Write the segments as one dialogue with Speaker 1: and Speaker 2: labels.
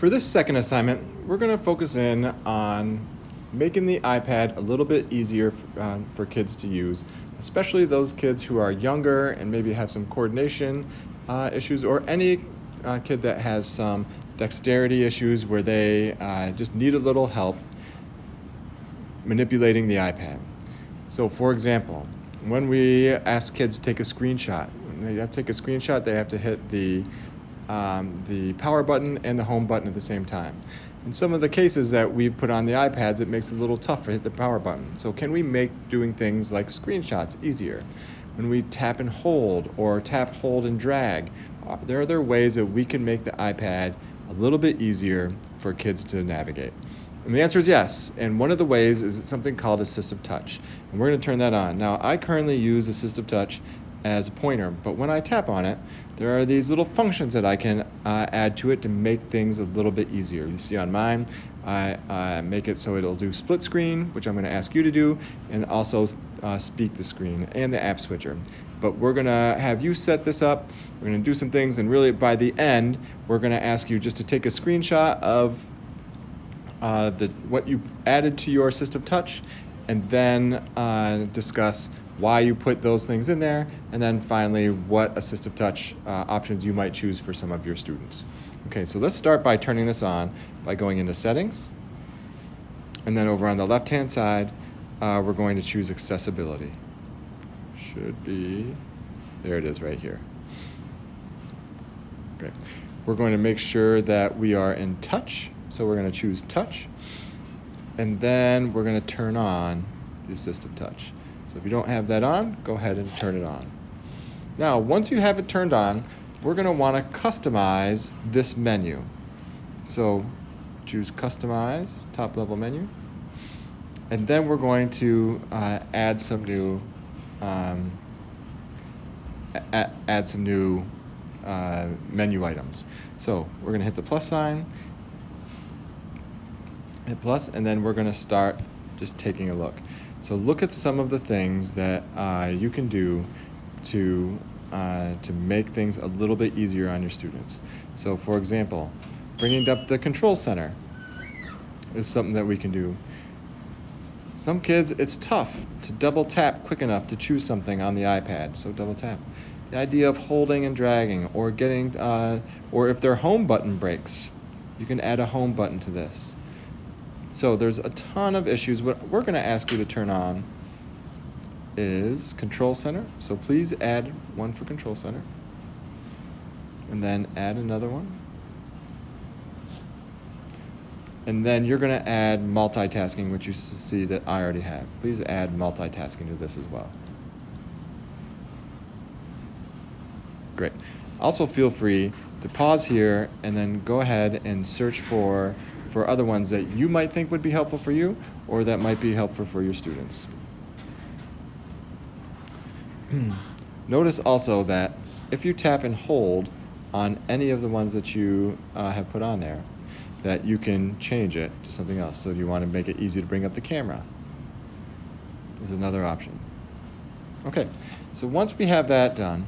Speaker 1: For this second assignment, we're going to focus in on making the iPad a little bit easier for kids to use, especially those kids who are younger and maybe have some coordination issues, or any kid that has some dexterity issues where they just need a little help manipulating the iPad. So for example, when we ask kids to take a screenshot, when they have to take a screenshot, they have to hit the power button and the home button at the same time. In some of the cases that we've put on the iPads, it makes it a little tough to hit the power button. So can we make doing things like screenshots easier? When we tap and hold, or tap, hold, and drag, there are other ways that we can make the iPad a little bit easier for kids to navigate. And the answer is yes. And one of the ways is something called Assistive Touch. And we're going to turn that on. Now, I currently use Assistive Touch as a pointer, but when I tap on it, there are these little functions that I can add to it to make things a little bit easier. You see on mine, I make it so it'll do split screen, which I'm going to ask you to do, and also speak the screen and the app switcher. But we're going to have you set this up. We're going to do some things, and really by the end, we're going to ask you just to take a screenshot of what you added to your Assistive Touch, and then discuss why you put those things in there, and then finally what Assistive Touch options you might choose for some of your students. Okay, so let's start by turning this on by going into Settings, and then over on the left-hand side, we're going to choose Accessibility. Should be, there it is right here. Great. We're going to make sure that we are in Touch, so we're going to choose Touch, and then we're going to turn on the Assistive Touch. So if you don't have that on, go ahead and turn it on. Now, once you have it turned on, we're going to want to customize this menu. So choose Customize, top level menu, and then we're going to add some new menu items. So we're going to hit the plus sign, hit plus, and then we're going to start just taking a look. So look at some of the things that you can do to make things a little bit easier on your students. So for example, bringing up the control center is something that we can do. Some kids, it's tough to double tap quick enough to choose something on the iPad, so double tap. The idea of holding and dragging, or getting, or if their home button breaks, you can add a home button to this. So there's a ton of issues. What we're going to ask you to turn on is Control Center. So please add one for Control Center. And then add another one. And then you're going to add multitasking, which you see that I already have. Please add multitasking to this as well. Great. Also feel free to pause here and then go ahead and search for other ones that you might think would be helpful for you, or that might be helpful for your students. Notice also that if you tap and hold on any of the ones that you have put on there, that you can change it to something else. So you want to make it easy to bring up the camera. There's another option. Okay, so once we have that done,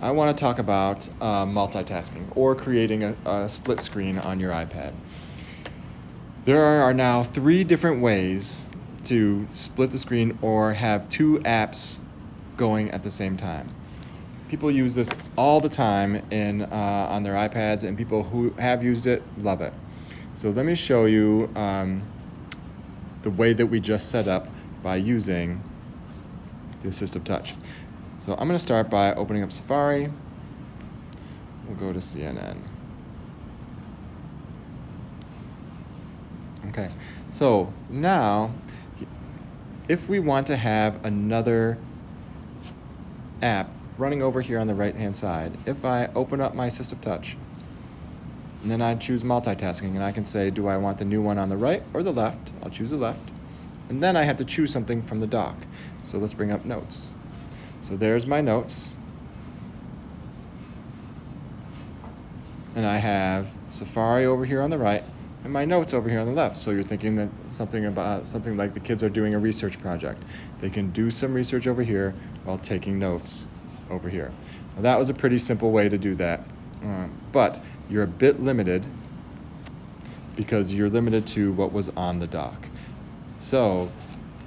Speaker 1: I want to talk about multitasking, or creating a split screen on your iPad. There are now 3 different ways to split the screen or have 2 apps going at the same time. People use this all the time on their iPads, and people who have used it love it. So let me show you the way that we just set up by using the Assistive Touch. So I'm going to start by opening up Safari. We'll go to CNN. Okay, so now if we want to have another app running over here on the right-hand side, if I open up my Assistive Touch, and then I choose multitasking, and I can say, do I want the new one on the right or the left? I'll choose the left. And then I have to choose something from the dock. So let's bring up Notes. So there's my notes, and I have Safari over here on the right, and my notes over here on the left. So you're thinking that something like the kids are doing a research project. They can do some research over here while taking notes over here. Now, that was a pretty simple way to do that. but you're a bit limited because you're limited to what was on the dock. So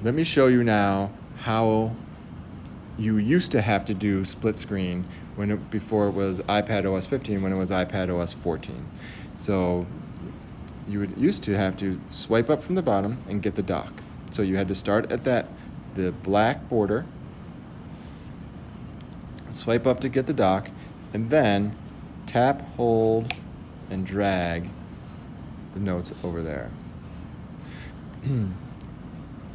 Speaker 1: let me show you now how you used to have to do split screen before it was iPad OS 15, when it was iPad OS 14. So you would used to have to swipe up from the bottom and get the dock. So you had to start at the black border, swipe up to get the dock, and then tap, hold, and drag the notes over there.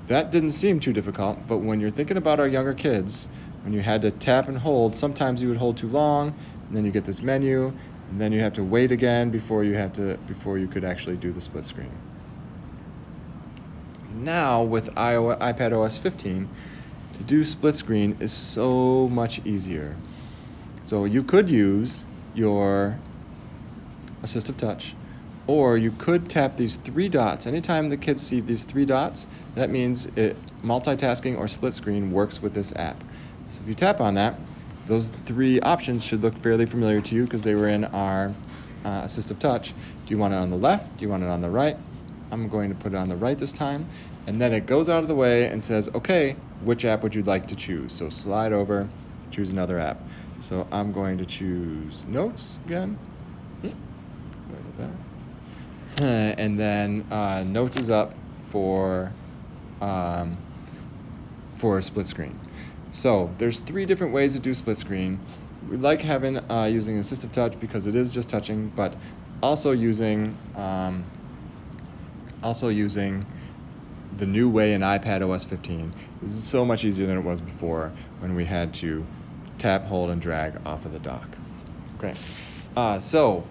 Speaker 1: That didn't seem too difficult, but when you're thinking about our younger kids, when you had to tap and hold, sometimes you would hold too long, and then you get this menu, and then you have to wait again before you could actually do the split screen. Now with iPad OS 15, to do split screen is so much easier. So you could use your Assistive Touch, or you could tap these 3 dots. Anytime the kids see these 3 dots, that means multitasking or split screen works with this app. So if you tap on that, those 3 options should look fairly familiar to you because they were in our Assistive Touch. Do you want it on the left? Do you want it on the right? I'm going to put it on the right this time. And then it goes out of the way and says, okay, which app would you like to choose? So slide over, choose another app. So I'm going to choose Notes again. Sorry about that. And then Notes is up for a split screen. So there's 3 different ways to do split screen. We like having using Assistive Touch because it is just touching, but also using the new way in iPad OS 15. This is so much easier than it was before when we had to tap, hold, and drag off of the dock. Okay, so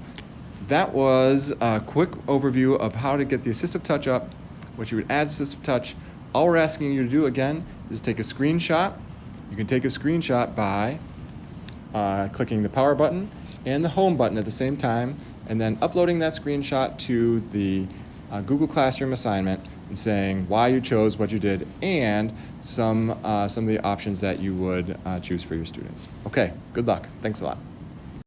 Speaker 1: that was a quick overview of how to get the Assistive Touch up, what you would add to Assistive Touch. All we're asking you to do again is take a screenshot. You can take a screenshot by clicking the power button and the home button at the same time, and then uploading that screenshot to the Google Classroom assignment and saying why you chose what you did and some of the options that you would choose for your students. Okay, good luck. Thanks a lot.